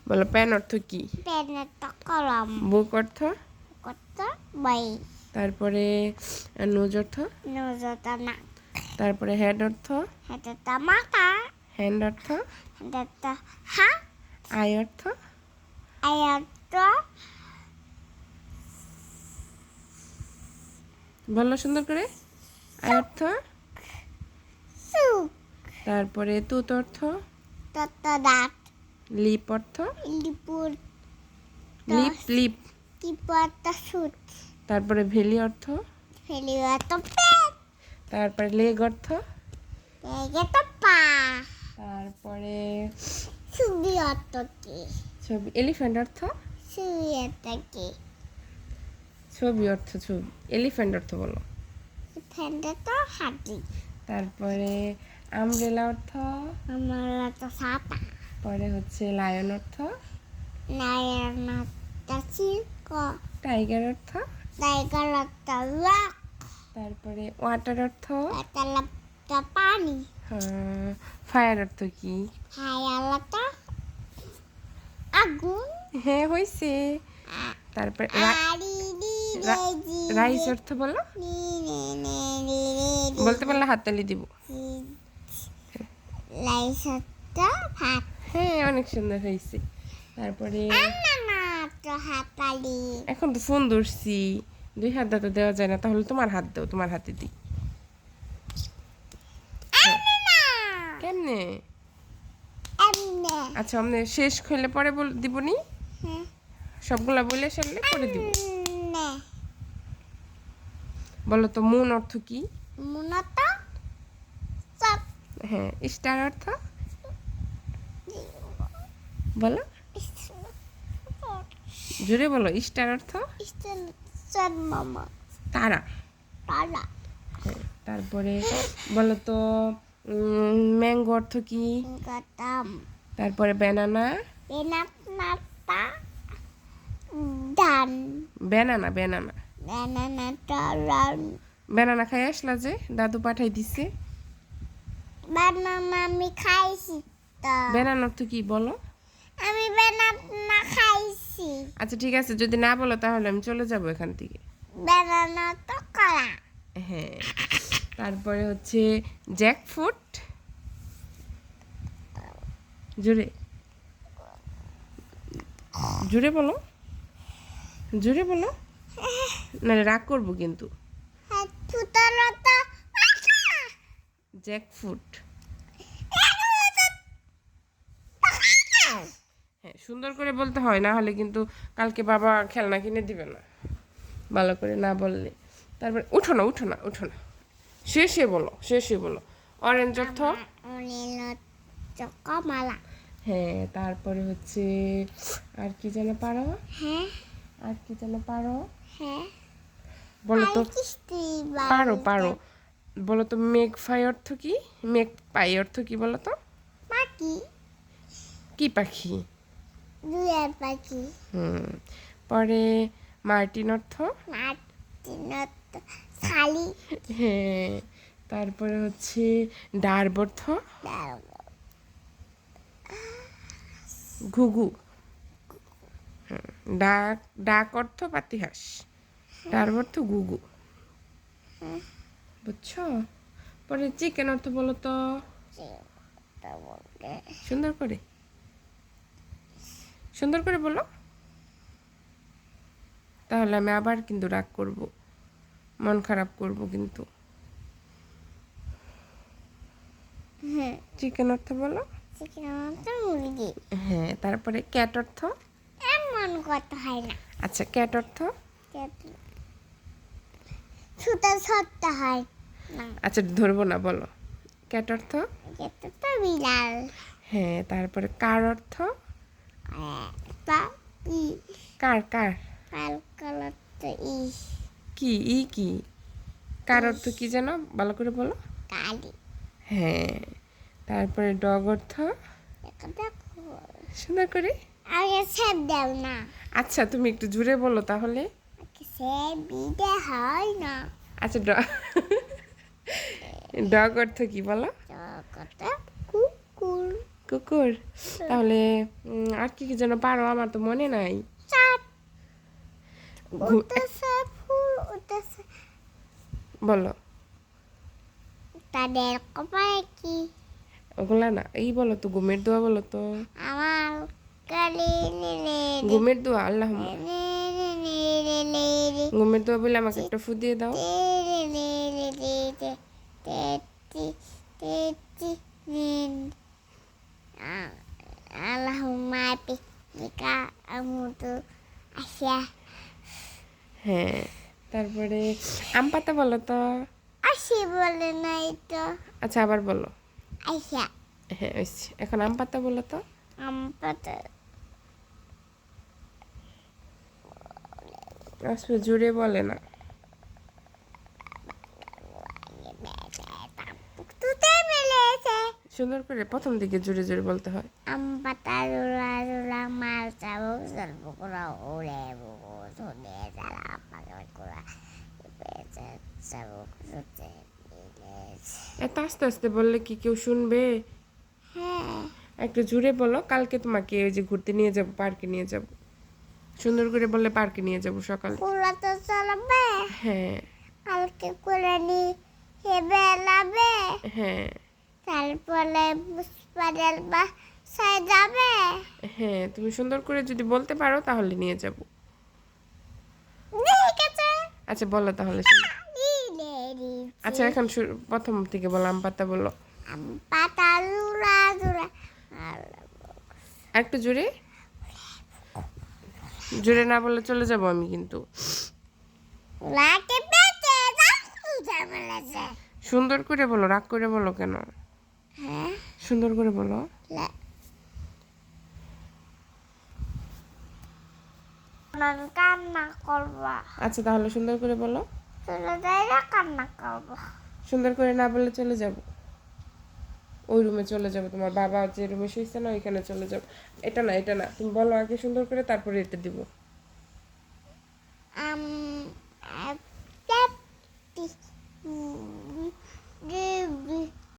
বলো পেন অর্থ কি? পেন অর্থ কলম। বুক অর্থ? অর্থ বই। তারপরে নোজ অর্থ? নোজ অর্থ নাক। তারপরে হেড অর্থ? হেড অর্থ মাথা। হ্যান্ড অর্থ? হ্যান্ড অর্থ হাত। আই অর্থ? আই অর্থ বলো সুন্দর করে। আই অর্থ? সুখ। তারপরে তুত অর্থ? তত দাঁত। লিপ অর্থ? লিপুর লিপ লিপ। টিপ অর্থ সুট। তারপরে ভেলি অর্থ? ফেলি অর্থ পেট। তারপরে লেগ অর্থ? লেগে তো পা। তারপরে ছবি অর্থ কি? ছবি। এলিফ্যান্ট অর্থ? ছবি অর্থ কি? ছবি অর্থ ছবি। এলিফ্যান্ট অর্থ বলো। ফ্যানটা তো হাতি। তারপরে আমব্রেলা অর্থ? আমার তো ছাতা। পরে হচ্ছে লায়ন অর্থ? নায়ের নাটা চিরক। টাইগার অর্থ? টাইগার অর্থ রক। তারপরে ওয়াটার অর্থ? তালাপটা পানি। ফায়ার অর্থ কি? হায়ালাটা আগুন। হ্যাঁ হয়েছে। তারপরে রাইস অর্থ বলো। বলতে পারলে হাততালি দিব। রাইস অর্থ ভাত। হ্যাঁ অনেক সুন্দর হয়েছে। তারপরে হাতালি। এখন তো ফোন ধরছি, 2 হাত তো দেওয়া যায় না, তাহলে তোমার হাত দাও, তোমার হাতে দিই। কেমনে? আচ্ছা আমরা শেষ হইলে পরে দিবনি। সবগুলা বলে সারলে পরে দিব। বলো তো মুন অর্থ কি? মুনত হ্যাঁ। স্টার অর্থ বলো, জোরে বলো। স্টার অর্থ? মামা তারা। তারা। হ্যাঁ। তারপরে বলো তো ম্যাঙ্গো অর্থ কি? গতাম। তারপরে ব্যানানা? বেনানাটা ডান। Banana banana. বেনানাটা রান। ব্যানানা খাই আসলা যে, দাদু পাঠাই দিছে। বেনানা আমি খাইছি তো। ব্যানানা অর্থ কি বলো? আমি বেনানা খাইছি। আচ্ছা ঠিক আছে, যদি না বলো তাহলে আমি চলে যাব এখান থেকে। বেনানা তো কলা। হ্যাঁ। তারপরে হচ্ছে জ্যাকফ্রুট। জোরে জোরে বলো, জোরে বলো, না রাগ করবো কিন্তু। জ্যাকফ্রুট। হ্যাঁ সুন্দর করে বলতে হয়, না হলে কিন্তু কালকে বাবা খেলনা কিনে দিবে না ভালো করে না বললে। তারপরে উঠো না উঠো না উঠো না, শেষে বলো শেষে বলো। অরেঞ্জ অর্থ? কমলা। হ্যাঁ। তারপরে হচ্ছে আর কি যেন পারো? হ্যাঁ। আর কি যেন পারো? হ্যাঁ। বলো তো। পারো পারো। বলো তো মেঘ ফাই অর্থ কি? মেঘ পাই অর্থ কি বলো তো? পাখি। কি পাখি? দুয়ের পাখি। পরে মার্টিন অর্থ? মার্টিন অর্থ শালি। হ্যাঁ। তারপরে হচ্ছে ডার্ব অর্থ? ঘুঘু। ডাক ডাক অর্থ পাতিহাঁস। ডার্ব অর্থ ঘুঘু। বুঝছো? পরে চিকেন অর্থ বলো তো সুন্দর করে, সুন্দর করে বলো, তাহলে আমি আবার কিন্তু রাগ করব, মন খারাপ করব কিন্তু। চিকেন অর্থ বলো। চিকেন অর্থ মুরগি। হ্যাঁ। তারপরে ক্যাট অর্থ? এমন কথা হয় না। আচ্ছা ক্যাট অর্থ? ছুটা ছটটা হয় না। আচ্ছা ধরবো না, বলো ক্যাট অর্থ? এটা তো বিড়াল। হ্যাঁ। তারপরে কার অর্থ? কার কার? কি ই কি? কার অর্থ কি যেন ভালো করে বলো। কালি। হ্যাঁ। তারপরে ডগ অর্থ? সুন্দর করে। আগে সেব দাও না। আচ্ছা তুমি একটু জুড়ে বলো তাহলে। সেব দিতে হয় না। আচ্ছা ডগ অর্থ কি বলো? কুকুর। কুকুর। তাহলে আর কি কি যেন পারো, আমার তো মনে নাই। চাঁদ ঘু- উঠেছে, ফুল উঠেছে। বলো। তাদের কপালে কি? ওগুলা না, এই বলো তো, ঘুমের দোয়া বলো তো। আমার কালি নীলে ঘুমের দোয়া, আল্লাহ। ঘুমের দোয়া বলে আমাকে একটা ফু দিয়ে দাও। Allahumma bika amutu asya হ্যাঁ, তারপরে আম পাতা বলো তো। asya বলে না itu আচ্ছা, আবার বলো। asya হ্যাঁ, হয়েছে। এখন আম পাতা বলো তো। ampata আসলে জুড়ে বলে না। tu temelese সুন্দর করে প্রথম দিকে জুড়ে জুড়ে বলতে হয়। ampata lula lula mal sabuk sabuk kura ule buku sude salah pakai kura sabuk sude এত আস্তে আস্তে বললে কি কেউ শুনবে? হ্যাঁ একটু জুড়ে বলো। কালকে তোমাকে ওই যে ঘুরতে নিয়ে যাব, পার্কে নিয়ে যাব। সুন্দর করে বললে পার্কে নিয়ে যাব সকালে। কুলা তো চলবে হ্যাঁ কালকে কুলা নিয়ে বেলাবে হ্যাঁ তারপরে পুষ্পারের বাসায় যাবে হ্যাঁ, তুমি সুন্দর করে যদি বলতে পারো তাহলে নিয়ে যাব। ঠিক আছে আচ্ছা বলো তাহলে শুনি। দিলে আচ্ছা এখন প্রথম থেকে বলো, আম পাতা বলো। পাতা লুলা লুলা আর একটু জোরে। জোরে না বললে চলে যাব আমি কিন্তু। লাকে পেতে যাচ্ছে সুন্দর করে বলো, রাগ করে বলো কেন? হ্যাঁ সুন্দর করে বলো। কান্না করবা আচ্ছা তাহলে সুন্দর করে বলো। চলে যাইরা কান্না করবো সুন্দর করে না বললে চলে যাব। ওই রুমে চলে যাব, তোমার বাবা যে রুমে শুয়েছে না ওইখানে চলে যাব। এটা না, এটা না, তুমি বলো আগে সুন্দর করে, তারপরে এটা দিব।